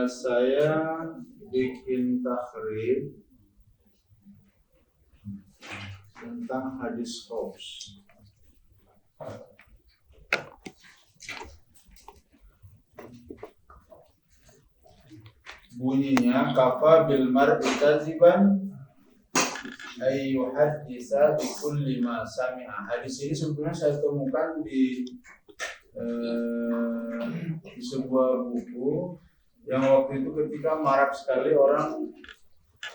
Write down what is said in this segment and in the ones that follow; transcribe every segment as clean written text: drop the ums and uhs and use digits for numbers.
Saya bikin takhrij tentang hadis Qaus. Bunyinya kafa bil mar'i kadziban ay yuhaddisa bi kulli ma sami'a. Hadis ini sebetulnya saya temukan di sebuah buku yang waktu itu ketika marak sekali orang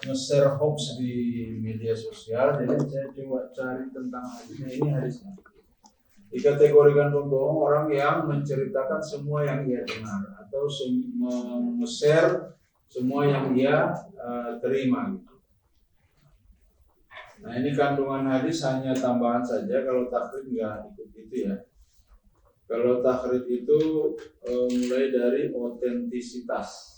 nge-share hoax di media sosial. Jadi saya coba cari tentang hadisnya. Ini hadisnya dikategorikan pembohong orang yang menceritakan semua yang ia dengar atau nge-share semua yang dia terima gitu. Nah, ini kandungan hadis hanya tambahan saja, kalau takhrij nggak ikut itu ya. Kalau takhrij itu mulai dari otentisitas.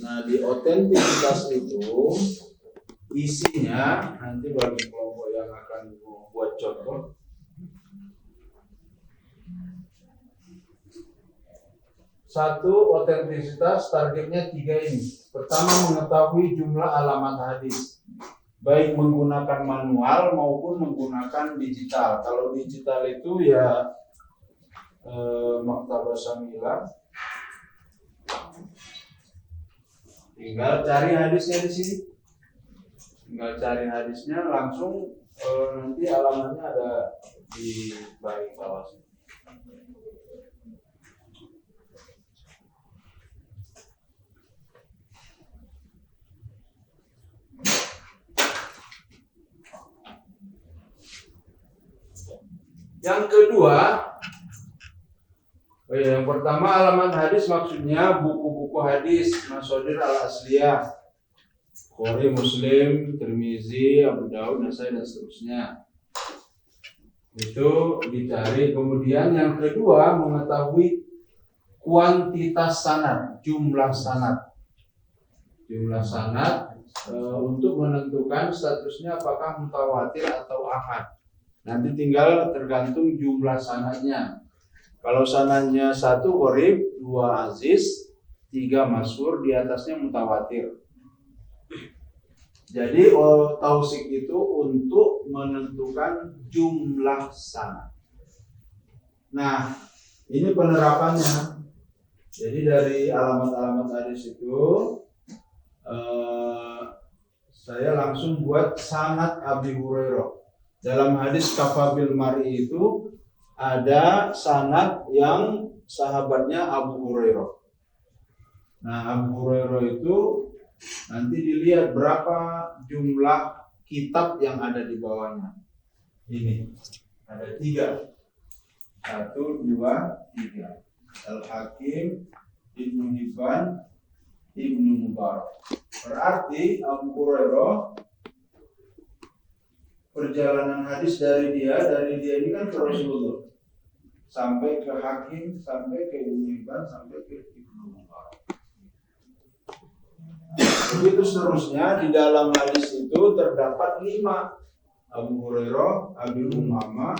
Nah, di otentisitas itu isinya, nanti bagi kelompok yang akan membuat contoh, satu, otentisitas targetnya 3 ini. Pertama, mengetahui jumlah alamat hadis, baik menggunakan manual maupun menggunakan digital. Kalau digital itu ya Maktabah Syamilah, tinggal cari hadisnya di sini. Tinggal cari hadisnya langsung, nanti alamatnya ada di bagian bawah sini. Yang kedua, yang pertama alamat hadis maksudnya buku-buku hadis, Mashadir al-Asliyah, Bukhari, Muslim, Tirmizi, Abu Daud, Nasai dan seterusnya. Itu dicari. Kemudian yang kedua, mengetahui kuantitas sanad, jumlah sanad. Jumlah sanad untuk menentukan statusnya apakah mutawatir atau ahad. Nanti tinggal tergantung jumlah sanadnya. Kalau sanadnya 1 gharib, 2 aziz, 3 masyhur, di atasnya mutawatir. Jadi tausik itu untuk menentukan jumlah sanad. Nah, ini penerapannya. Jadi dari alamat-alamat hadis itu saya langsung buat sanad Abi Hurairah. Dalam hadis kafabil mar'i itu ada sanad yang sahabatnya Abu Hurairah. Nah, Abu Hurairah itu nanti dilihat berapa jumlah kitab yang ada di bawahnya. Ini ada 3. 1, 2, 3. Al-Hakim, Ibnu Hibban, Ibnu Mubarak. Berarti Abu Hurairah, perjalanan hadis dari dia ini kan ke Rasulullah, sampai ke Hakim, sampai ke Ibnu Hibban, sampai ke Ibnu Mubarak. Begitu seterusnya. Di dalam hadis itu terdapat 5. Abu Hurairah, Abi Umamah,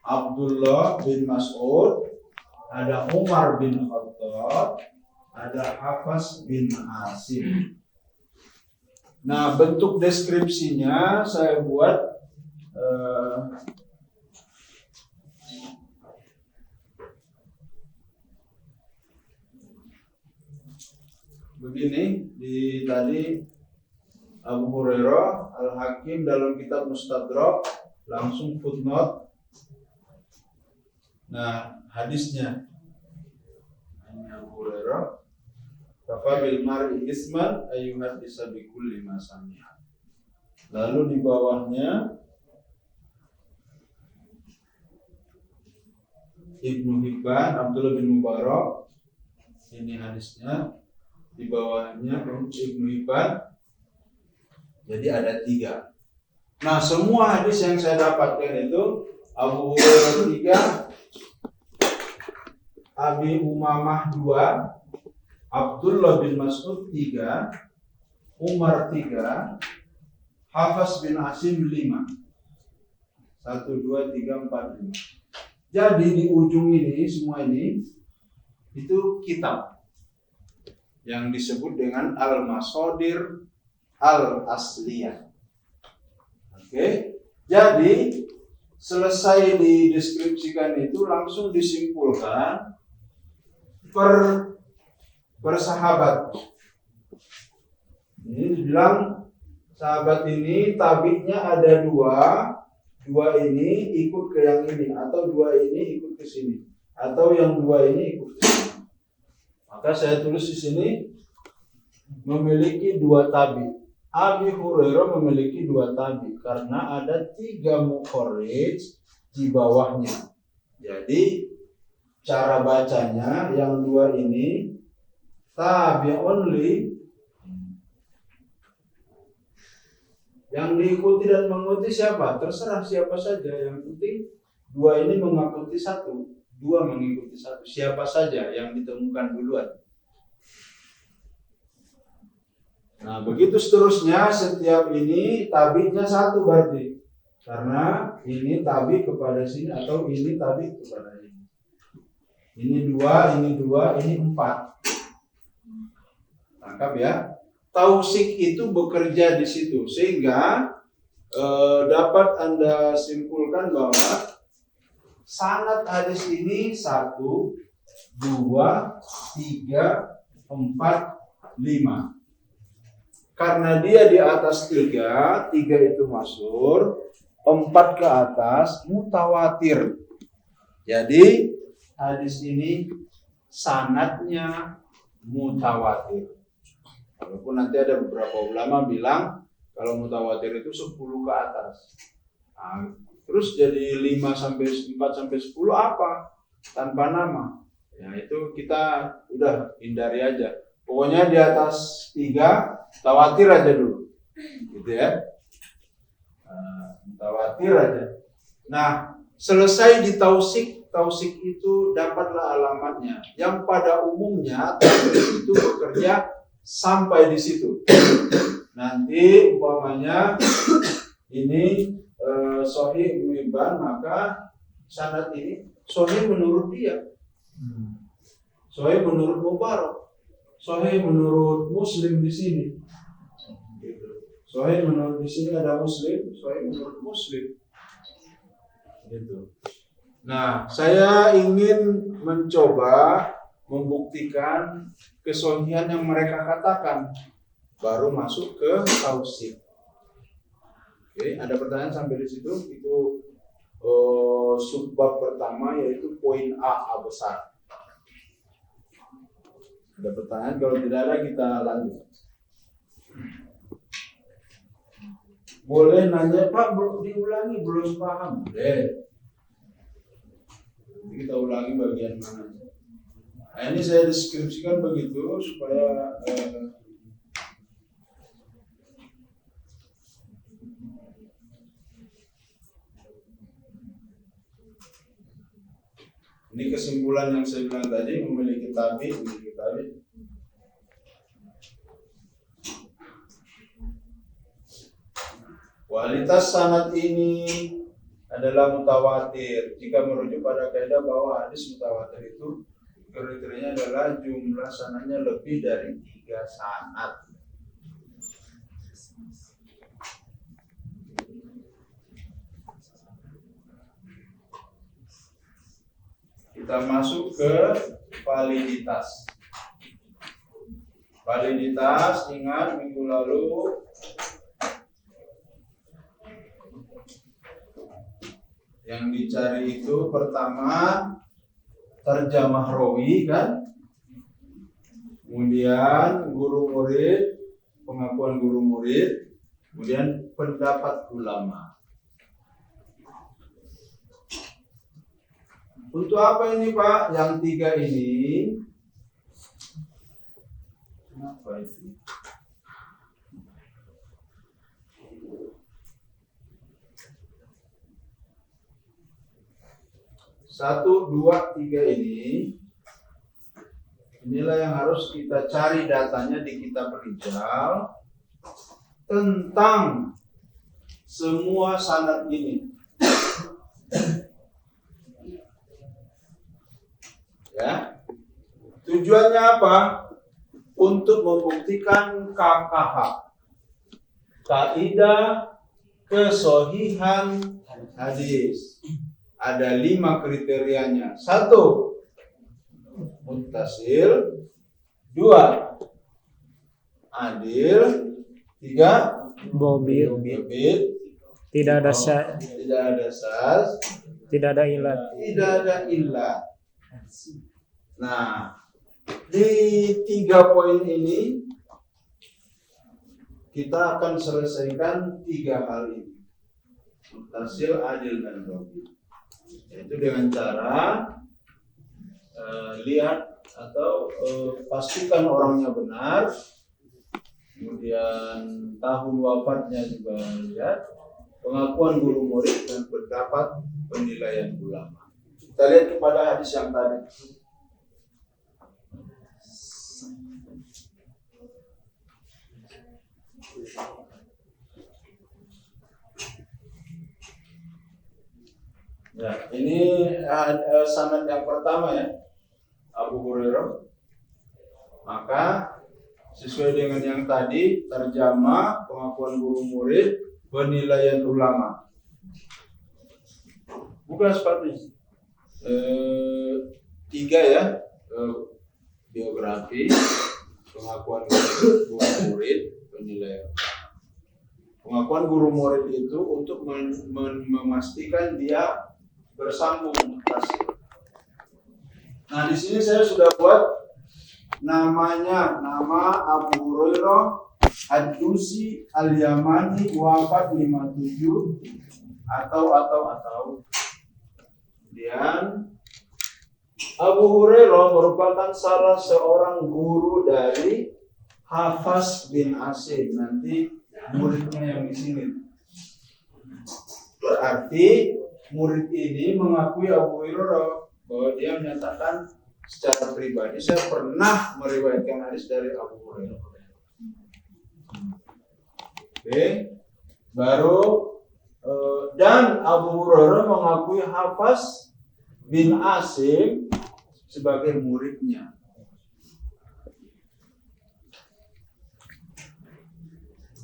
Abdullah bin Mas'ud, ada Umar bin Khattab, ada Hafs bin Asim. Nah, bentuk deskripsinya saya buat begini. Di tadi Abu Hurairah, Al-Hakim dalam kitab Mustadrak langsung footnote. Nah, hadisnya ini Abu Hurairah, kafa bil mar'i isman ayyuhaddisa bi kulli ma sami'a. Lalu di bawahnya Ibnu Hibban, Abdullah bin Mubarak, ini hadisnya. Di bawahnya Ibnu Hibban. Jadi ada 3. Nah, semua hadis yang saya dapatkan itu Abu Hurairah 3, Abi Umamah 2, Abdullah bin Mas'ud 3, Umar 3, Hafaz bin Asim 5. 1, 2, 3, 4, 5. Jadi di ujung ini, semua ini, itu kitab yang disebut dengan Al-Masadir Al-Asliyah. Oke, jadi selesai dideskripsikan itu langsung disimpulkan per sahabat. Ini dibilang sahabat ini tabi'nya ada dua ini ikut ke yang ini, atau dua ini ikut ke sini, atau yang dua ini ikut ke sini. Maka saya tulis di sini memiliki 2 tabi. Abi Hurairah memiliki 2 tabi karena ada 3 mukharrij di bawahnya. Jadi cara bacanya yang 2 ini tabi only, yang diikuti dan mengikuti siapa? Terserah siapa saja. Yang penting 2 ini mengikuti 1, 2 mengikuti 1. Siapa saja yang ditemukan duluan. Nah, begitu seterusnya, setiap ini tabinya 1 berarti. Karena ini tabi kepada sini atau ini tabi kepada ini. Ini 2, ini 2, ini 4. Tangkap ya. Tausik itu bekerja di situ sehingga dapat Anda simpulkan bahwa sanad hadis ini 1, 2, 3, 4, 5. Karena dia di atas 3 itu masyhur, 4 ke atas mutawatir. Jadi hadis ini sanadnya mutawatir. Walaupun nanti ada beberapa ulama bilang kalau mutawatir itu 10 ke atas. Nah, terus jadi 5 sampai 4 sampai 10 apa? Tanpa nama. Ya itu kita udah hindari aja. Pokoknya di atas 3 tawatir aja dulu, gitu ya. Tawatir aja. Nah, selesai di tausik itu dapatlah alamatnya. Yang pada umumnya tausik itu bekerja sampai di situ. Nanti umpamanya ini Sahih Ibnu Hibban, maka sanad ini Sahih menurut dia, Sahih menurut Mubarak, Sahih menurut Muslim di sini. Sahih menurut di sini ada Muslim, Sahih menurut Muslim. Gitu. Nah, saya ingin mencoba membuktikan kesahihan yang mereka katakan, baru masuk ke tausik. Oke, ada pertanyaan sampai di situ? Itu subbab pertama, yaitu poin A besar. Ada pertanyaan? Kalau tidak ada, kita lanjut. Boleh nanya, Pak, diulangi, belum paham. Boleh. Kita ulangi bagian mana. Nah, ini saya deskripsikan begitu supaya ini kesimpulan yang saya bilang tadi, memiliki tabi. Kualitas sanad ini adalah mutawatir. Jika merujuk pada kaidah bahwa hadis mutawatir itu kriterianya adalah jumlah sanadnya lebih dari 3 sanad. Kita masuk ke validitas. Validitas, ingat minggu lalu yang dicari itu pertama terjemah rawi kan, kemudian guru murid, pengakuan guru murid, kemudian pendapat ulama. Untuk apa ini Pak? Yang 3 ini kenapa itu? Satu, 2, 3 inilah yang harus kita cari datanya di kitab rijal tentang semua sanad ini. Ya. Tujuannya apa? Untuk membuktikan KKH. Kaidah kesohihan hadis. Ada 5 kriterianya. 1, muttasil. 2, adil. 3, bobit. Tidak ada tidak ada sas, tidak ada ilat. tidak ada illat. Nah, di 3 poin ini kita akan selesaikan 3 hal ini. Muttasil, adil, dan bobit. Yaitu dengan cara lihat atau pastikan orangnya benar, kemudian tahun wafatnya juga lihat, pengakuan guru murid, dan pendapat penilaian ulama. Kita lihat kepada hadis yang tadi. Ya, ini sanad yang pertama ya, Abu Hurairah. Maka sesuai dengan yang tadi, terjemah, pengakuan guru murid, penilaian ulama. Bukan seperti 3 ya, biografi, pengakuan guru murid, penilaian. Pengakuan guru murid itu untuk memastikan dia bersambung muttasil. Nah, di sini saya sudah buat namanya, nama Abu Hurairah Ad-Dusi Al-Yamani, wafat 57 atau. Kemudian Abu Hurairah merupakan salah seorang guru dari Hafs bin Asim. Nanti muridnya yang di sini. Berarti murid ini mengakui Abu Hurairah bahwa dia menyatakan secara pribadi, saya pernah meriwayatkan hadis dari Abu Hurairah. Oke, baru dan Abu Hurairah mengakui Hafs bin Asim sebagai muridnya.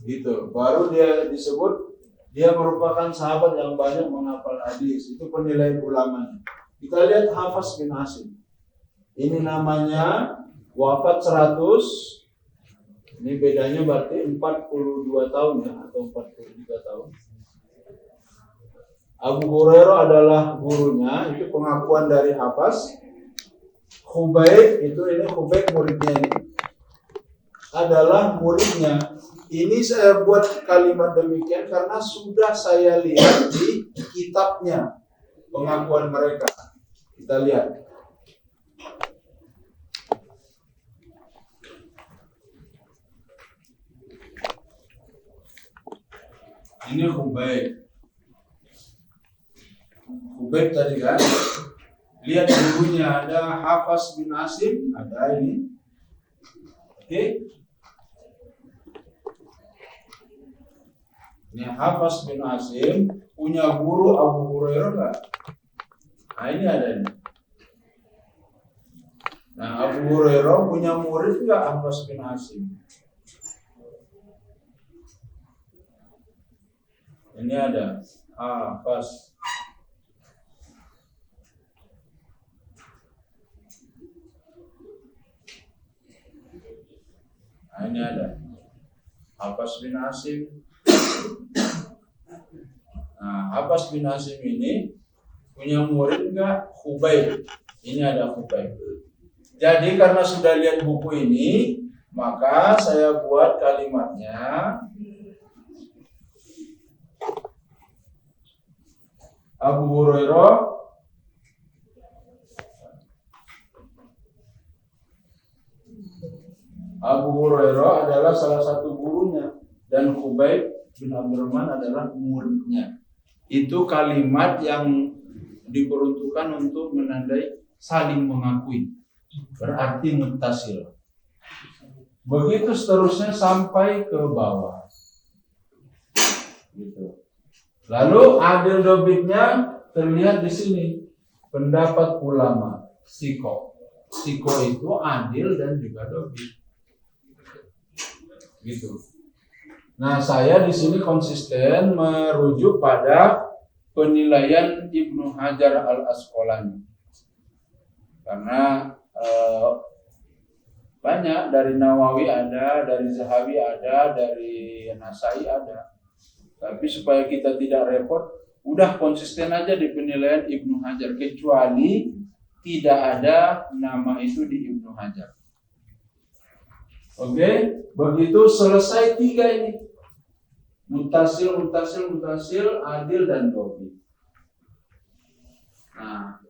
Gitu. Baru dia disebut dia merupakan sahabat yang banyak menghafal hadis. Itu penilaian ulamanya. Kita lihat Hafs bin Asim. Ini namanya wafat 100. Ini bedanya berarti 42 tahun ya, atau 43 tahun. Abu Hurairah adalah gurunya, itu pengakuan dari Hafs. Khubayb, ini Khubayb muridnya ini, adalah muridnya. Ini saya buat kalimat demikian karena sudah saya lihat di kitabnya pengakuan mereka. Kita lihat. Ini Khubayb. Khubayb tadi kan. Lihat bukunya, ada Hafs bin Asim, ada ini. Oke. Ini Hafs bin Asim punya guru Abu Hurairah enggak? Nah, ini ada ini. Nah, Abu Hurairah punya murid enggak Hafs bin Asim? Ini ada Hafs. Nah, ini ada Hafs bin Asim. Nah, Hafs bin Asim ini punya murid enggak? Khubayb. Ini ada Khubayb. Jadi karena sudah lihat buku ini, maka saya buat kalimatnya. Abu Hurairah adalah salah satu gurunya dan Khubayb bin Abdurrahman adalah muridnya. Itu kalimat yang diperuntukkan untuk menandai saling mengakui. Berarti muttasil. Begitu seterusnya sampai ke bawah. Gitu. Lalu adil dobitnya terlihat di sini. Pendapat ulama siko. Siko itu adil dan juga dobit. Gitu. Nah, saya di sini konsisten merujuk pada penilaian Ibnu Hajar Al-Asqalani. Karena banyak dari Nawawi ada, dari Zahabi ada, dari Nasai ada. Tapi supaya kita tidak repot, udah konsisten aja di penilaian Ibnu Hajar, kecuali tidak ada nama itu di Ibnu Hajar. Oke, begitu selesai 3 ini. Mutasil, adil dan dobit. Nah,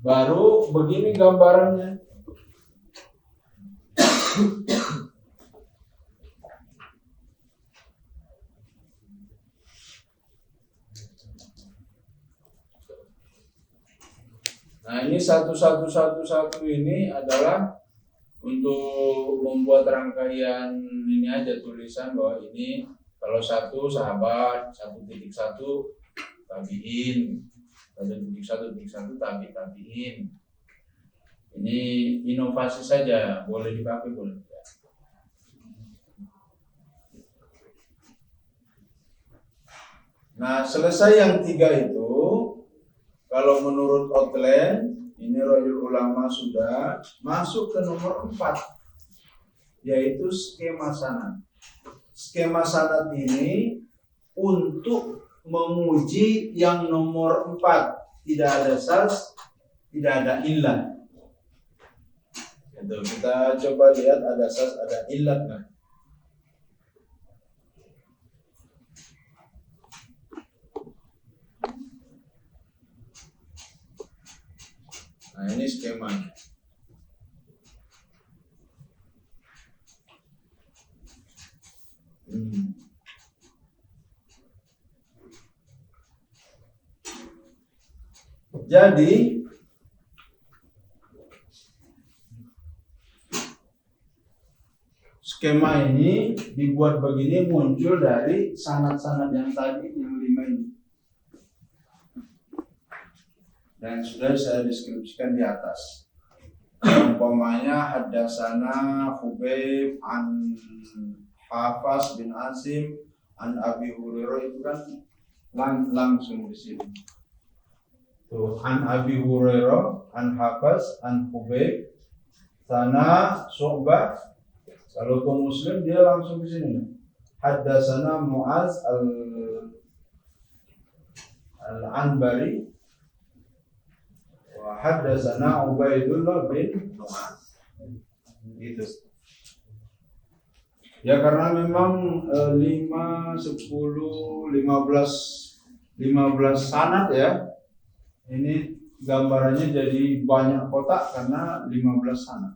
baru begini gambarannya. Nah, ini satu ini adalah untuk membuat rangkaian ini aja, tulisan bahwa ini kalau 1 sahabat, 1.1 tabiin, 1.1 tabiin. Ini inovasi saja, boleh dipakai boleh tidak. Nah, selesai yang 3 itu, kalau menurut outline, ini Royul Ulama sudah masuk ke nomor 4, yaitu skema sanad. Skema sanad ini untuk menguji yang nomor 4, tidak ada sas, tidak ada illat. Itu kita coba lihat ada sas, ada illat nggak? Nah, ini skemanya. Jadi skema ini dibuat begini muncul dari sanad-sanad yang tadi yang 5 ini. Dan sudah saya deskripsikan di atas. Umpamanya haddatsana Khubayb an Hafas bin Asim an Abi Hurairah, itu kan langsung di sini. Tuh, an Abi Hurairah, an Hafas, an Khubayb, sana Syu'bah. Kalau ke Muslim dia langsung di sini. Haddatsana Muaz al-Anbari wa haddatsana Ubaidullah bin Muaz. Gitu. Ya karena memang 5, 10, 15 sanad ya. Ini gambarannya jadi banyak kotak karena 15 sanad.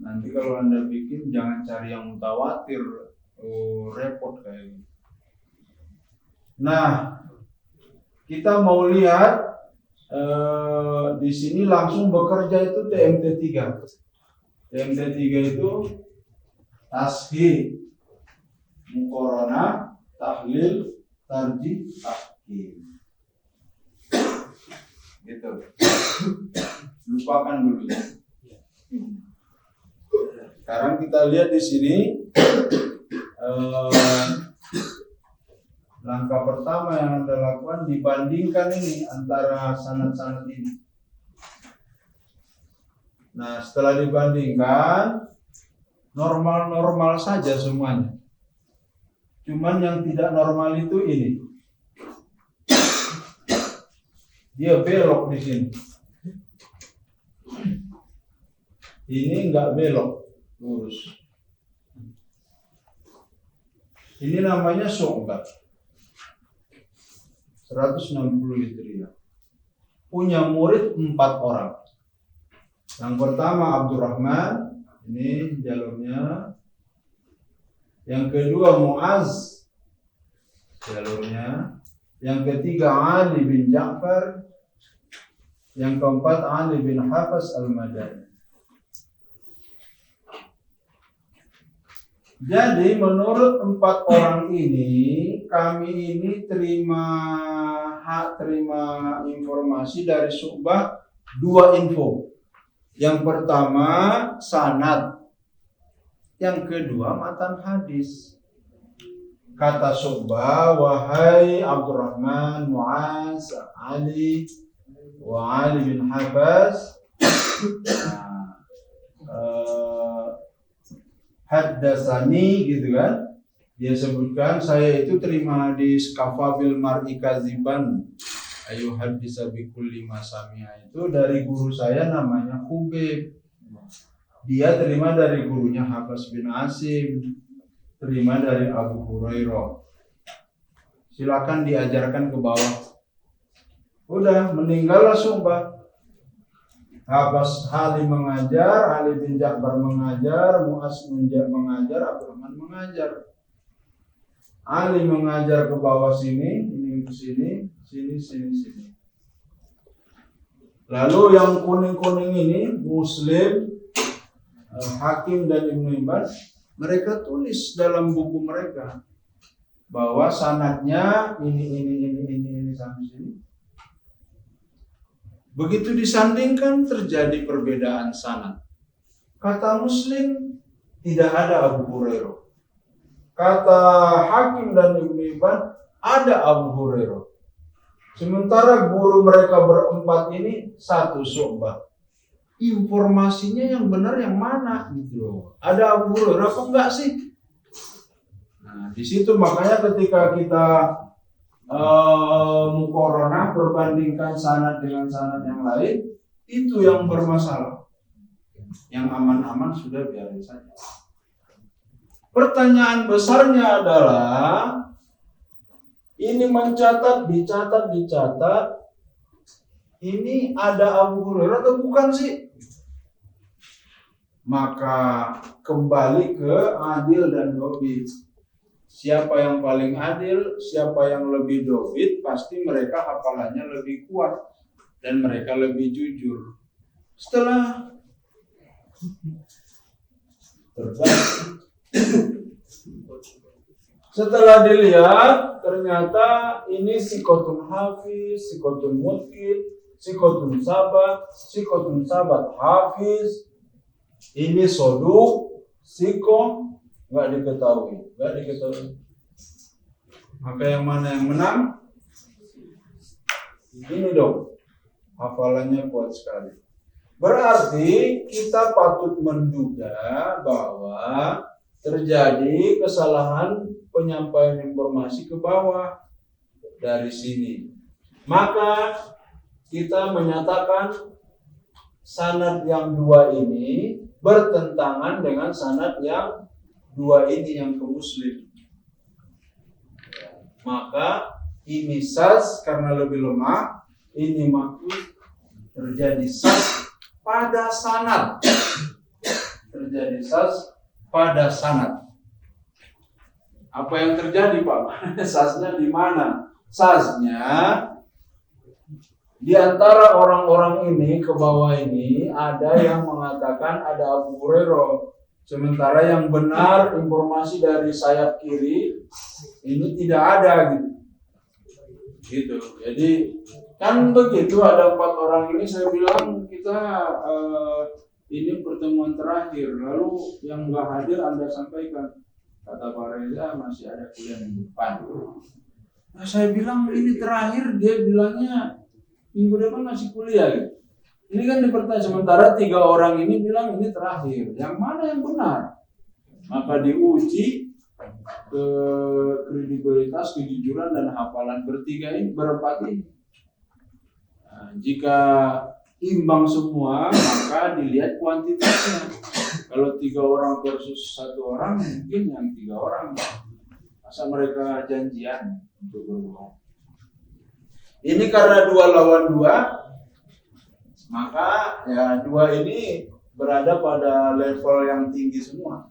Nanti kalau Anda bikin jangan cari yang mutawatir, repot kayak gitu. Nah, kita mau lihat di sini langsung bekerja itu TMT3. TMT3 itu tashih, muqaranah, tahlil, tarjih, tahkim. Gitu. Lupakan dulu. Sekarang kita lihat di sini langkah pertama yang Anda lakukan, dibandingkan ini antara sanad-sanad ini. Nah, setelah dibandingkan, normal-normal saja semuanya. Cuman yang tidak normal itu ini. Dia belok di sini. Ini enggak belok, lurus. Ini namanya Syu'bah. 160 Hijriah. Punya murid 4 orang. Yang pertama Abdurrahman, ini jalurnya. Yang kedua Muaz, jalurnya. Yang ketiga Ali bin Ja'far. Yang keempat Ali bin Hafs al-Madani. Jadi menurut 4 orang ini, kami ini terima informasi dari Syu'bah 2 info. Yang pertama sanad, yang kedua matan hadis. Kata Syu'bah, wahai Abdurrahman, Mu'az, Ali, wa Ali bin Habas, haddasani gitu kan, dia sebutkan saya itu terima hadis kafabil mar'i kaziban ayu hadisa bikulli masami'a, itu dari guru saya namanya Khubib. Dia terima dari gurunya Hafs bin Asim, terima dari Abu Hurairah. Silakan diajarkan ke bawah. Udah, meninggallah Syu'bah. Habas Ali mengajar, Ali bin Ja'far mengajar, Mu'az mengajar, Abdurrahman mengajar. Ali mengajar ke bawah sini, ini ke sini, sini. Lalu yang kuning-kuning ini, Muslim, Hakim dan Ibnu Hibban, mereka tulis dalam buku mereka bahwa sanadnya ini sampai sini. Begitu disandingkan terjadi perbedaan sanad. Kata Muslim tidak ada Abu Hurairah. Kata Hakim dan Ibnu Hibban ada Abu Hurairah. Sementara guru mereka berempat ini satu Syu'bah. Informasinya yang benar yang mana gitu. Ada Abu Hurairah apa enggak sih? Nah, di situ makanya ketika kita muqaranah, perbandingkan sanad dengan sanad yang lain, itu yang bermasalah. Yang aman-aman sudah biarin saja. Pertanyaan besarnya adalah ini dicatat, ini ada Abu Hurairah atau bukan sih? Maka kembali ke adil dan dobit. Siapa yang paling adil, siapa yang lebih dobit, pasti mereka hafalannya lebih kuat dan mereka lebih jujur. Setelah dilihat, ternyata ini sikotun hafiz, sikotun mutqin, sikotun sabat hafiz, ini soduk, siko, nggak diketahui. Maka yang mana yang menang? Ini dong, hafalannya kuat sekali. Berarti kita patut menduga bahwa terjadi kesalahan penyampaian informasi ke bawah dari sini. Maka kita menyatakan sanad yang 2 ini bertentangan dengan sanad yang 2 ini yang ke Muslim. Maka ini saz karena lebih lemah, ini maklum, terjadi saz pada sanad. Terjadi saz pada sanad. Apa yang terjadi, Pak? Saznya di mana? Saznya di antara orang-orang ini ke bawah ini ada yang mengatakan ada Abu Hurairah. Sementara yang benar informasi dari sayap kiri ini tidak ada gitu. Jadi kan begitu, ada 4 orang ini saya bilang kita ini pertemuan terakhir, lalu yang nggak hadir Anda sampaikan. Kata Pak Reza masih ada kuliah minggu depan. Nah, saya bilang ini terakhir, dia bilangnya minggu depan masih kuliah gitu. Ini kan dipertanya, sementara 3 orang ini bilang ini terakhir. Yang mana yang benar? Maka diuji ke kredibilitas, kejujuran dan hafalan berempat ini. Nah, jika imbang semua, maka dilihat kuantitasnya. Kalau 3 orang versus 1 orang, mungkin yang 3 orang. Masa mereka janjian untuk berbohong? Ini karena 2 lawan 2. Maka ya 2 ini berada pada level yang tinggi semua.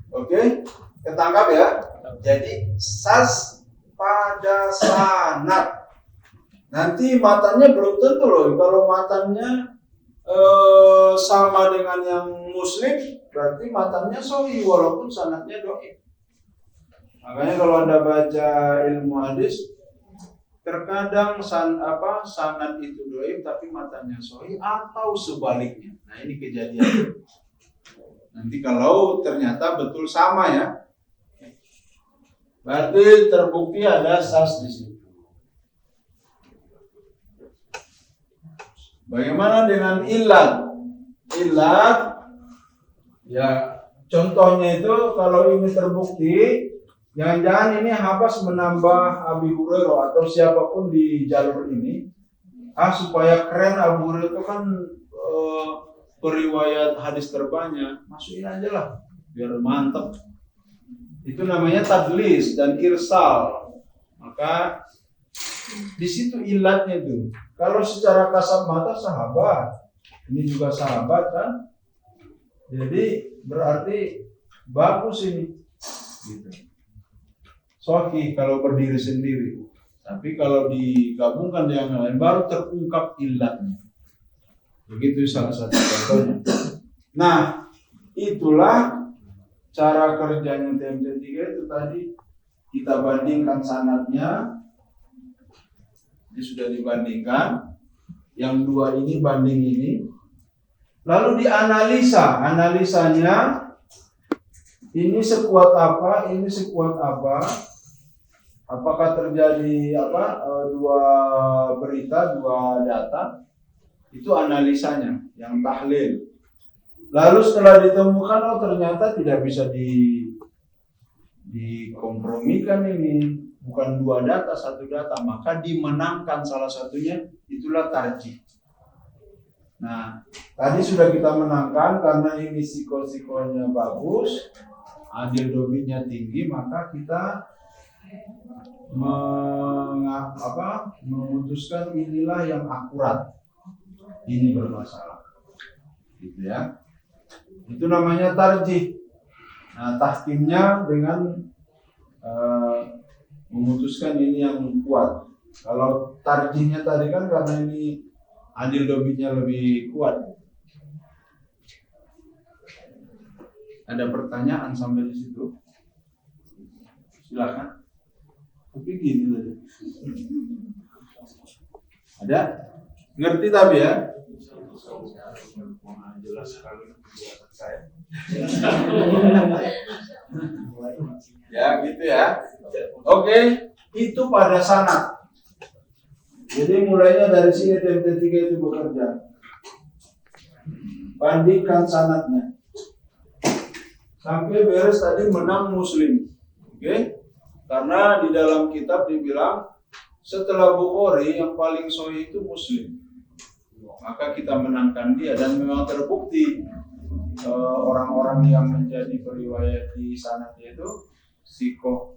Oke, ketangkap ya. Jadi saz pada sanad. Nanti matanya belum tentu loh. Kalau matanya sama dengan yang muslim, berarti matanya sahih walaupun sanadnya dhaif. Makanya kalau Anda baca ilmu hadis, terkadang sanad itu dhaif tapi matanya sahih atau sebaliknya. Nah, ini kejadian. Nanti kalau ternyata betul sama ya, berarti terbukti ada sas di situ. Bagaimana dengan ilat? Ilat, ya contohnya itu kalau ini terbukti, jangan-jangan ini Habas menambah Abi Hurairah atau siapapun di jalur ini, supaya keren Abu Hurairah itu kan periwayat hadis terbanyak, masukin aja lah, biar mantep. Itu namanya tadlis dan irsal. Maka di situ ilatnya itu. Kalau secara kasat mata sahabat, ini juga sahabat kan, jadi berarti bagus ini. Gitu. Sahih kalau berdiri sendiri. Tapi kalau digabungkan dengan yang lain baru terungkap ilatnya. Begitu salah satu contohnya. Nah, itulah cara kerjanya TMT3 itu tadi. Kita bandingkan sanadnya. Ini sudah dibandingkan. Yang dua ini banding ini. Lalu dianalisa. Analisanya ini sekuat apa, ini sekuat apa. Apakah terjadi dua berita, dua data. Itu analisanya, yang tahlil. Lalu setelah ditemukan, ternyata tidak bisa dikompromikan ini. Bukan dua data, satu data. Maka dimenangkan salah satunya, itulah tarjih. Nah, tadi sudah kita menangkan karena ini siko-sikonya bagus, adil dobitnya tinggi, maka kita memutuskan inilah yang akurat. Ini bermasalah. Gitu ya. Itu namanya tarjih. Nah, tahkimnya dengan memutuskan ini yang kuat. Kalau tarjihnya tadi kan karena ini adil dobitnya lebih kuat. Ada pertanyaan sampai di situ? Silakan. Tapi gini tadi. Ada? Ngerti tapi ya? Jelas sekali saya. Ya gitu ya. Oke, itu pada sanad. Jadi mulainya dari sini TMT3 itu bekerja. Bandingkan sanadnya. Sampai beres tadi menang Muslim. Oke? Karena di dalam kitab dibilang setelah Bukhari yang paling sahih itu Muslim. Maka kita menangkan dia dan memang terbukti orang-orang yang menjadi periwayat di sanad itu sikoh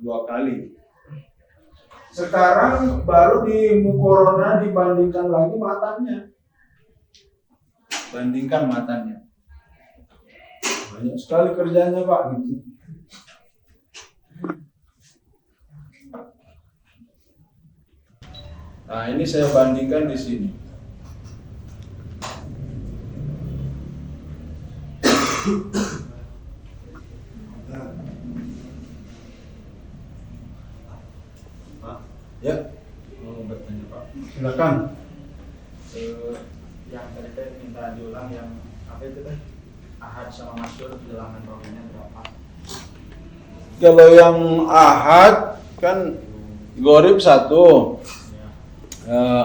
2 kali. Sekarang baru di mukorona dibandingkan lagi matanya. Bandingkan matanya. Banyak sekali kerjanya Pak gitu. Nah, ini saya bandingkan di sini. Ya, mau bertanya Pak. Silakan. Yang tadi minta diulang yang apa itu teh? Ahad sama masyhur bilangan rawinya berapa? Kalau yang ahad kan gharib 1,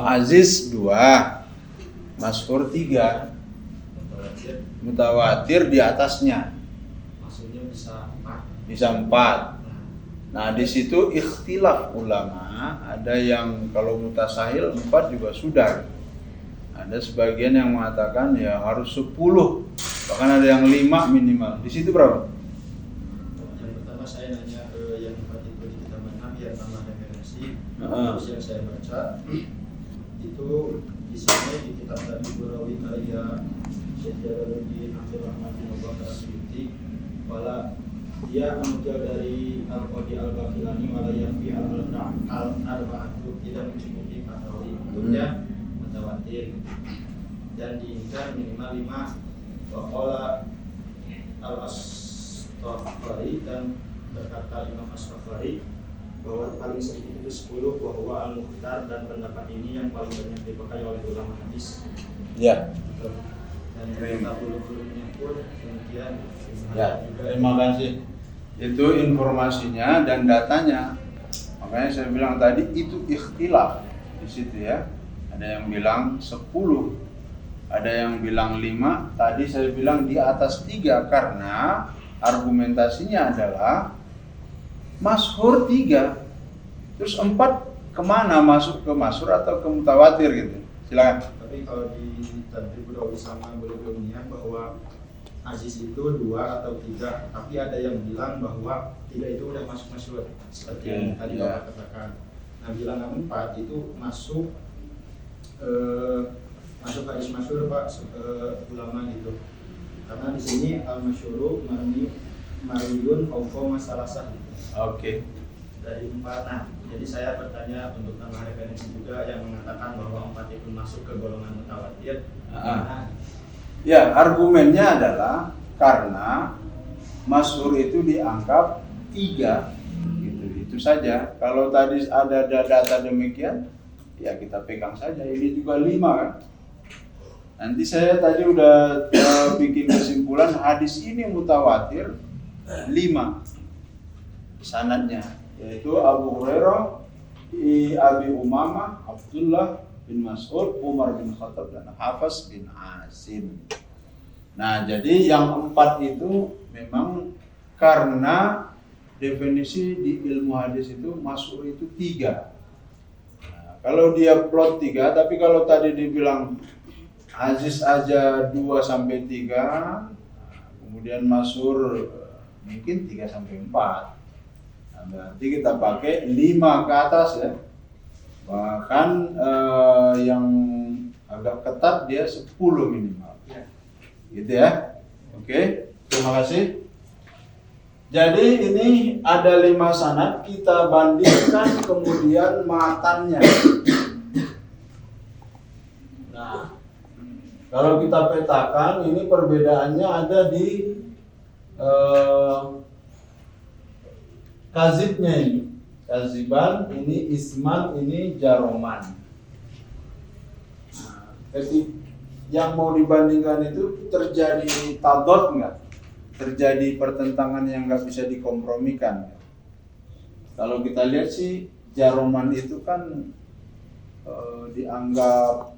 aziz 2, masyhur 3, mutawatir di atasnya. Maksudnya Bisa 4. Nah, di situ ikhtilaf ulama, ada yang kalau mutasahil 4 juga sudah. Ada sebagian yang mengatakan ya harus 10, bahkan ada yang 5 minimal. Di situ berapa? Yang pertama saya nanya yang 4 itu di kitab mana biar tambah referensi. Terus yang saya baca itu di sini di kitab Abi Burawi karya Syekh Jalaluddin Abdul Rahman bin Bakar As-Suyuti, wala dia menukil dari Al-Qadi Al-Baqilani walayah fi al-arba'atu tidak mencukupi katawi. Tentunya mutawatir. dan diincar minimal 5. Waqala al-Astaghfari, dan berkata Imam Astaghfari bahwa paling sedikit itu 10, bahwa al-Mukhtar, dan pendapat ini yang paling banyak dipakai oleh ulama hadis. Ya. Dan cerita bulu-bulunya pun kemudian Ya, terima kasih. Itu informasinya dan datanya. Makanya saya bilang tadi itu ikhtilaf di situ ya. Ada yang bilang 10, ada yang bilang 5. Tadi saya bilang di atas 3 karena argumentasinya adalah masyhur 3. Terus 4 kemana, masuk ke masyhur atau ke mutawatir gitu. Silakan. Tapi kalau di Tadrib Rawi sama Bulughul bahwa aziz itu 2 atau 3, tapi ada yang bilang bahwa 3 itu udah masuk masyhur seperti yang tadi Bapak katakan. Nah, bilangan 4 itu masuk hadis masyhur Pak, ulama gitu. Karena di sini al-masyhuru marwiyun fawqa masalasah gitu. Oke. Dari 4. Nah, jadi saya bertanya untuk nama referensi juga yang mengatakan bahwa 4 itu masuk ke golongan mutawatir. Ya, argumennya adalah karena masyhur itu dianggap 3 gitu. Itu saja. Kalau tadi ada data demikian, ya kita pegang saja. Ini juga 5 kan. Nanti saya tadi udah bikin kesimpulan hadis ini mutawatir 5 sanadnya, yaitu Abu Hurairah, Abi Umamah, Abdullah bin Mas'ud, Umar bin Khattab, dan Hafs bin Asim. Nah, jadi yang 4 itu memang karena definisi di ilmu hadis itu masyhur itu 3. Nah, kalau dia plot 3, tapi kalau tadi dibilang aziz aja 2 sampai 3, kemudian masyhur mungkin 3 sampai 4. Nah, berarti kita pakai 5 ke atas ya. Bahkan yang agak ketat dia 10 minimal. Gitu ya. Oke, terima kasih. Jadi ini ada 5 sanad, kita bandingkan kemudian matannya. Nah, kalau kita petakan ini perbedaannya ada di kazibnya ini. Kaziban ini isman, ini jaroman. Nah, yang mau dibandingkan itu terjadi tadot nggak? Terjadi pertentangan yang nggak bisa dikompromikan. Kalau kita lihat sih jaroman itu kan dianggap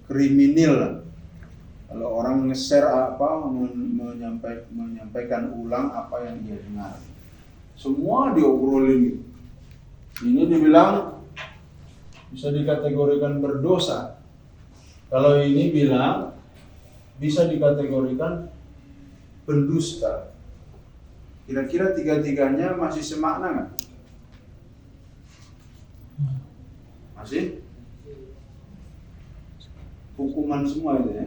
kriminal. Kalau orang nge-share apa, menyampaikan ulang apa yang dia dengar, semua diobrolin. Ini dibilang bisa dikategorikan berdosa. Kalau ini bilang bisa dikategorikan pendusta. Kira-kira 3-tiganya masih semakna nggak? Masih? Hukuman semua itu ya.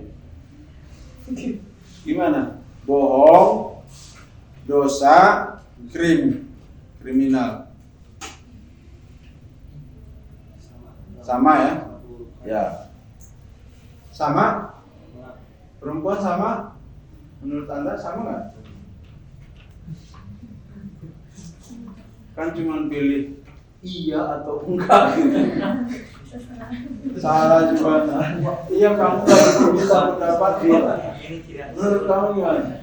Gimana? Bohong, dosa, kriminal. Sama ya? Ya. Sama? Perempuan sama? Menurut Anda sama nggak? Kan cuma pilih iya atau enggak gitu. Salah juga. Iya, kamu harus bisa pendapat dia. Menurut kamu gimana?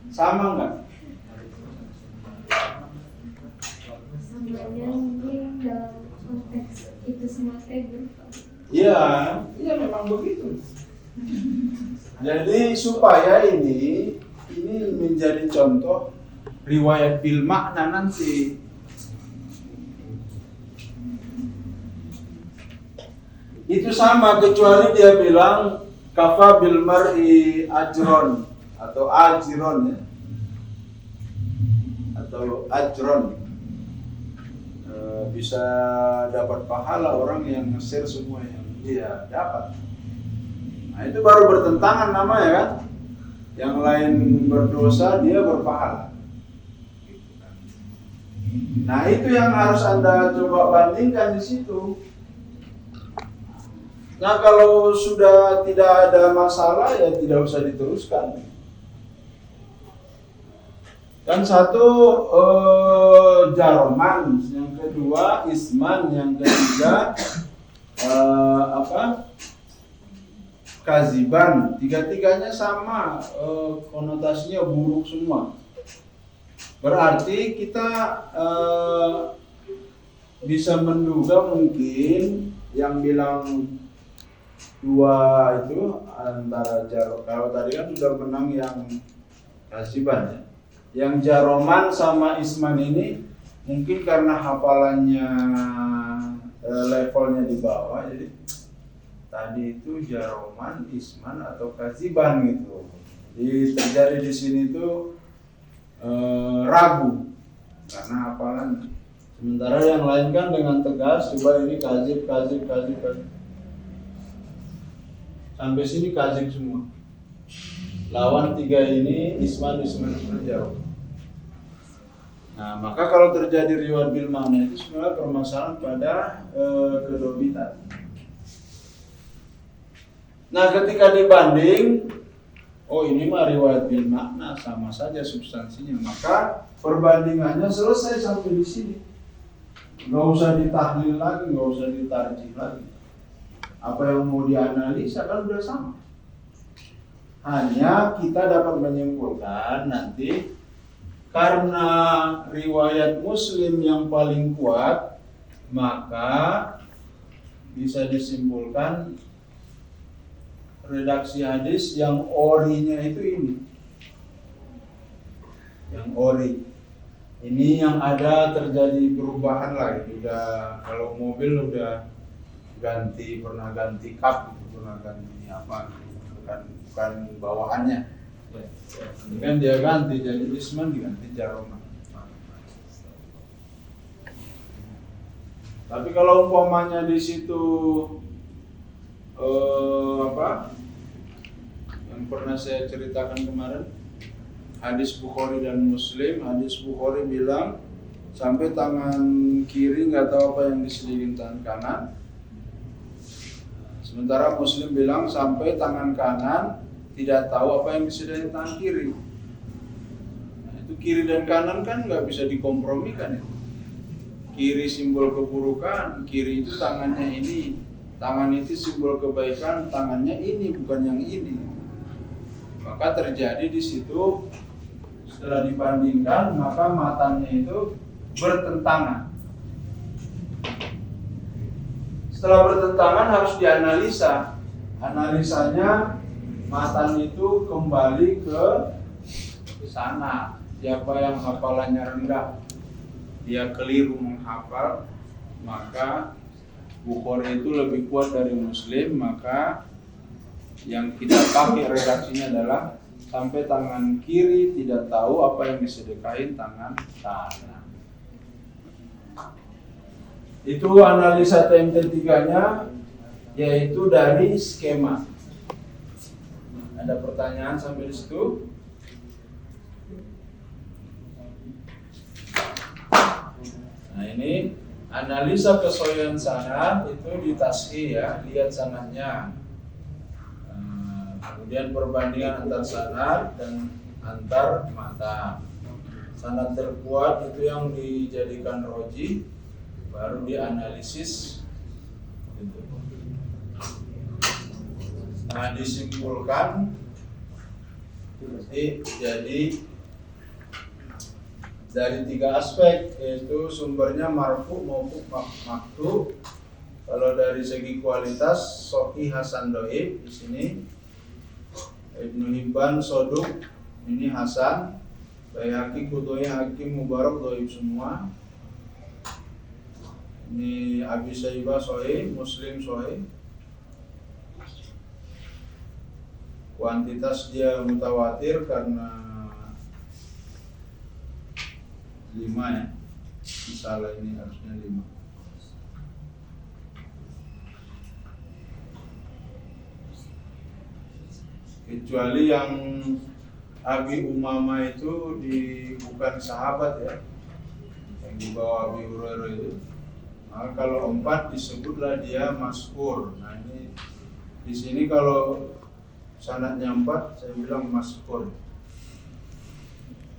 Sama nggak? Samanya mungkin dalam konteks itu semua berbeda. Iya, iya memang begitu. Jadi supaya ini menjadi contoh riwayat bil makna nanti. Itu sama kecuali dia bilang kafa bil mar'i ajron atau ajron ya. Atau ajron. Bisa dapat pahala orang yang nge-share semua yang dia dapat. Nah, itu baru bertentangan namanya kan. Yang lain berdosa, dia berpahala. Nah, itu yang harus Anda coba bandingkan di situ. Nah kalau sudah tidak ada masalah ya tidak usah diteruskan. Kan satu jaroman, yang kedua isman, yang ketiga kaziban. Tiga-tiganya sama, konotasinya buruk semua. Berarti kita bisa menduga mungkin yang bilang dua itu antara kalau tadi kan sudah menang yang kaziban ya. Yang jaroman sama isman ini mungkin karena hafalannya levelnya di bawah, jadi tadi itu jaroman, isman atau kaziban gitu. Jadi terjadi di sini tuh ragu karena hafalan. Sementara yang lain kan dengan tegas, coba ini kazib. Sampai sini kazib semua. Lawan tiga ini isman jaroman. Nah, maka kalau terjadi riwayat bil makna itu sebenarnya permasalahan pada kedobitan. Nah, ketika dibanding, oh ini mah riwayat bil makna sama saja substansinya, maka perbandingannya selesai sampai di sini. Nggak usah ditahlil lagi, nggak usah ditarjih lagi. Apa yang mau dianalisa kan udah sama. Hanya kita dapat menyimpulkan nanti karena riwayat Muslim yang paling kuat, maka bisa disimpulkan redaksi hadis yang orinya itu ini. Yang ori. Ini yang ada terjadi perubahan lagi. Udah kalau mobil udah pernah ganti kap, pernah ganti apa, bukan bawaannya. Ini kan dia ganti jadi isman diganti jaroman. Tapi kalau umpamanya di situ yang pernah saya ceritakan kemarin, hadis Bukhari dan Muslim, hadis Bukhari bilang sampai tangan kiri nggak tahu apa yang diselingin tangan kanan. Sementara Muslim bilang sampai tangan kanan tidak tahu apa yang disediakan tangan kiri. Nah, itu kiri dan kanan kan nggak bisa dikompromikan itu. Kiri simbol keburukan, kiri itu tangannya ini, tangan itu simbol kebaikan, tangannya ini bukan yang ini. Maka terjadi di situ setelah dibandingkan maka matanya itu bertentangan. Setelah bertentangan harus dianalisa. Analisanya matan itu kembali ke sana. Siapa yang hafalannya rendah, dia keliru menghafal, maka Bukhari itu lebih kuat dari Muslim. Maka yang kita pakai redaksinya adalah sampai tangan kiri tidak tahu apa yang disedekahin tangan kanan. Itu analisa TMT3-nya, yaitu dari skema. Ada pertanyaan sampai di situ? Nah ini analisa kesohihan sanad itu di tasghih ya, lihat sanadnya. Kemudian perbandingan antar sanad dan antar mata. Sanad terkuat itu yang dijadikan roji, baru dianalisis. Nah disimpulkan jadi dari tiga aspek, yaitu sumbernya marfu maupun maktu. Kalau dari segi kualitas Sahih Hasan Dhaif di sini, Ibnu Hibban Soduk ini Hasan, Baihaqi Kutu'i Hakim Mubarak Dhaif semua. Ini Abi Syaibah Sahih, Muslim Sahih. Kuantitas dia mutawatir karena 5 ya. Misalnya ini harusnya 5. Kecuali yang Abi Umamah itu bukan sahabat ya, yang di bawah Abi Hurairah itu. Nah, kalau 4 disebutlah dia masyhur. Nah ini Di sini kalau sanadnya 4, saya bilang maskur.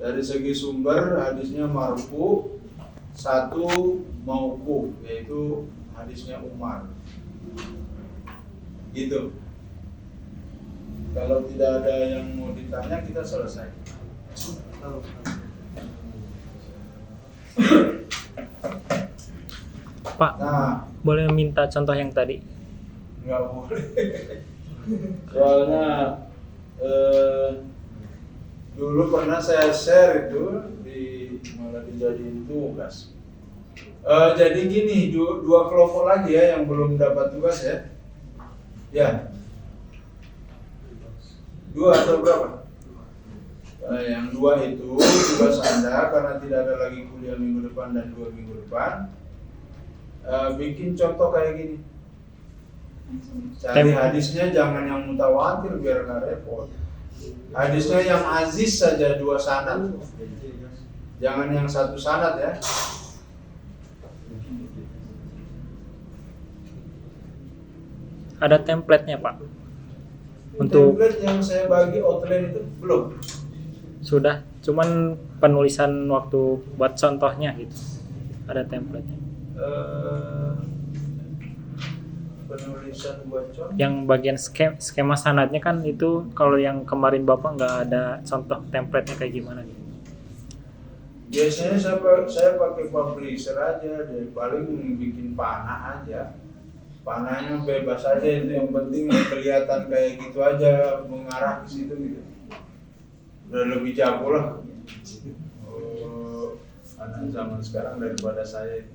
Dari segi sumber hadisnya marfu, 1 mauquf, yaitu hadisnya Umar. Gitu. Kalau tidak ada yang mau ditanya, kita selesai. Pak, Nah, boleh minta contoh yang tadi? nggak boleh. Soalnya dulu pernah saya share itu malah dijadiin tugas. Jadi gini, dua kelompok lagi ya yang belum dapat tugas ya. Ya. 2 atau berapa? Yang 2 itu tugas Anda karena tidak ada lagi kuliah minggu depan dan 2 minggu depan. Bikin contoh kayak gini. Cari hadisnya jangan yang mutawatir biar nggak repot. Hadisnya yang aziz saja 2 sanad. Jangan yang 1 sanad ya. Ada template-nya, Pak? Untuk Template yang saya bagi outline itu belum. sudah, cuman penulisan waktu buat contohnya gitu. Ada template-nya. Penulisan buat contoh. Yang bagian skema sanadnya kan itu kalau yang kemarin Bapak nggak ada contoh template-nya kayak gimana gitu. Biasanya saya pakai publisher aja deh, paling bikin panah aja. Panahnya bebas aja, itu yang penting kelihatan kayak gitu aja, mengarah ke situ gitu. Udah lebih jago lah. Anak zaman sekarang daripada saya.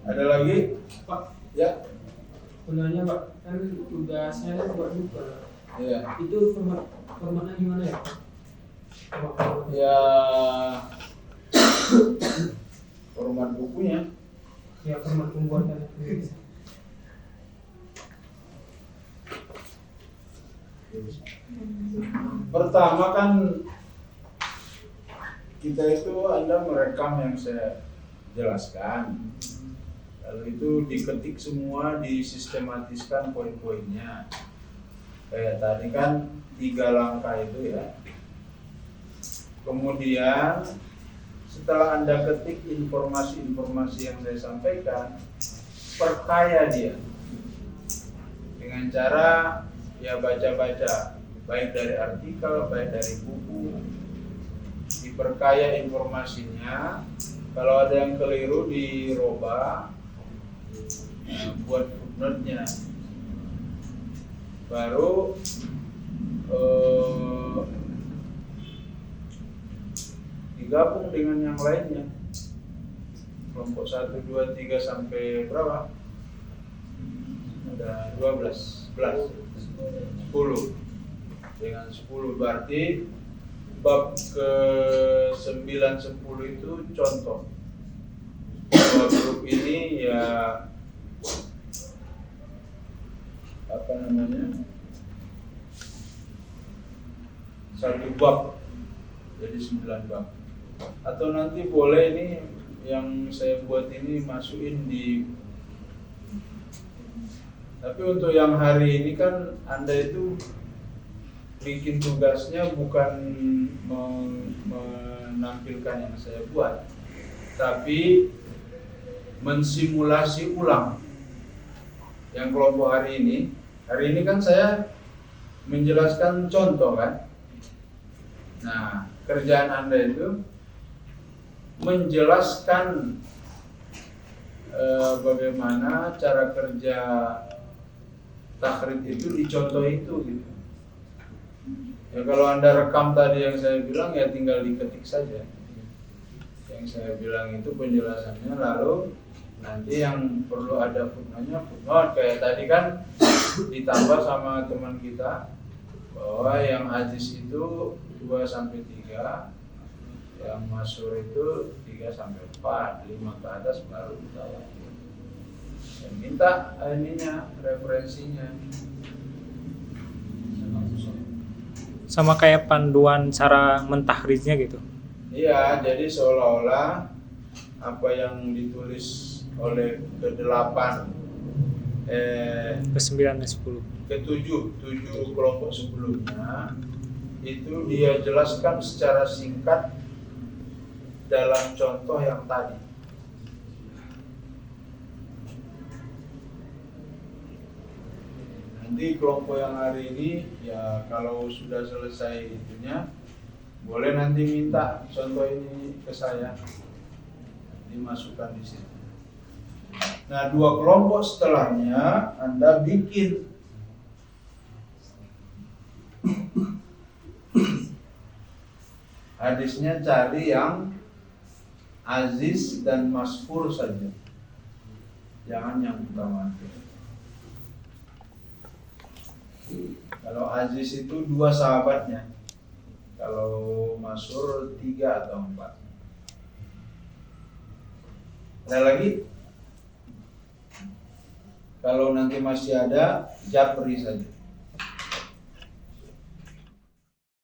Ada lagi? Pak, Ya. sebenarnya Pak, kan tugasnya kan buat buka. Iya. Itu formatnya gimana ya? Ya. Format bukunya. Ya format pembuatan. Pertama kan kita itu Anda merekam yang saya jelaskan. Lalu itu diketik semua, disistematiskan poin-poinnya. Kayak tadi kan 3 langkah itu ya. Kemudian setelah Anda ketik informasi-informasi yang saya sampaikan, perkaya dia dengan cara ya baca-baca, baik dari artikel, baik dari buku, diperkaya informasinya. Kalau ada yang keliru dirubah, buat footnote-nya, baru digabung dengan yang lainnya, kelompok 1, 2, 3 sampai berapa? Ada 12, 10. Dengan 10 berarti bab ke 9, 10 itu contoh. Bahwa grup ini ya apa namanya, 1 bab jadi 9 bab. Atau nanti boleh ini yang saya buat ini masukin di. Tapi untuk yang hari ini kan Anda itu bikin tugasnya bukan menampilkan yang saya buat, tapi mensimulasi ulang. Yang kelompok hari ini kan saya menjelaskan contoh kan. Nah, kerjaan Anda itu menjelaskan bagaimana cara kerja takhrij itu di contoh itu gitu. Ya kalau Anda rekam tadi yang saya bilang ya tinggal diketik saja. Yang saya bilang itu penjelasannya, lalu nanti yang perlu ada footnote-nya footnote kayak tadi kan ditambah sama teman kita bahwa yang hadis itu 2-3, yang masyhur itu 3-4, 5 ke atas baru mutawatir. Yang minta ininya, referensinya. Sama kayak panduan cara mentahriznya gitu. Iya, jadi seolah-olah apa yang ditulis oleh ke-8 ke-9 dan 10. tujuh kelompok sebelumnya itu dia jelaskan secara singkat dalam contoh yang tadi. Nanti kelompok yang hari ini ya kalau sudah selesai itunya boleh nanti minta contoh ini ke saya dimasukkan di sini. Nah, 2 kelompok setelahnya Anda bikin hadisnya, cari yang aziz dan masyhur saja, jangan yang mutawatir. Kalau aziz itu 2 sahabatnya, kalau masyhur 3 atau 4. Ada lagi? Kalau nanti masih ada, japri saja.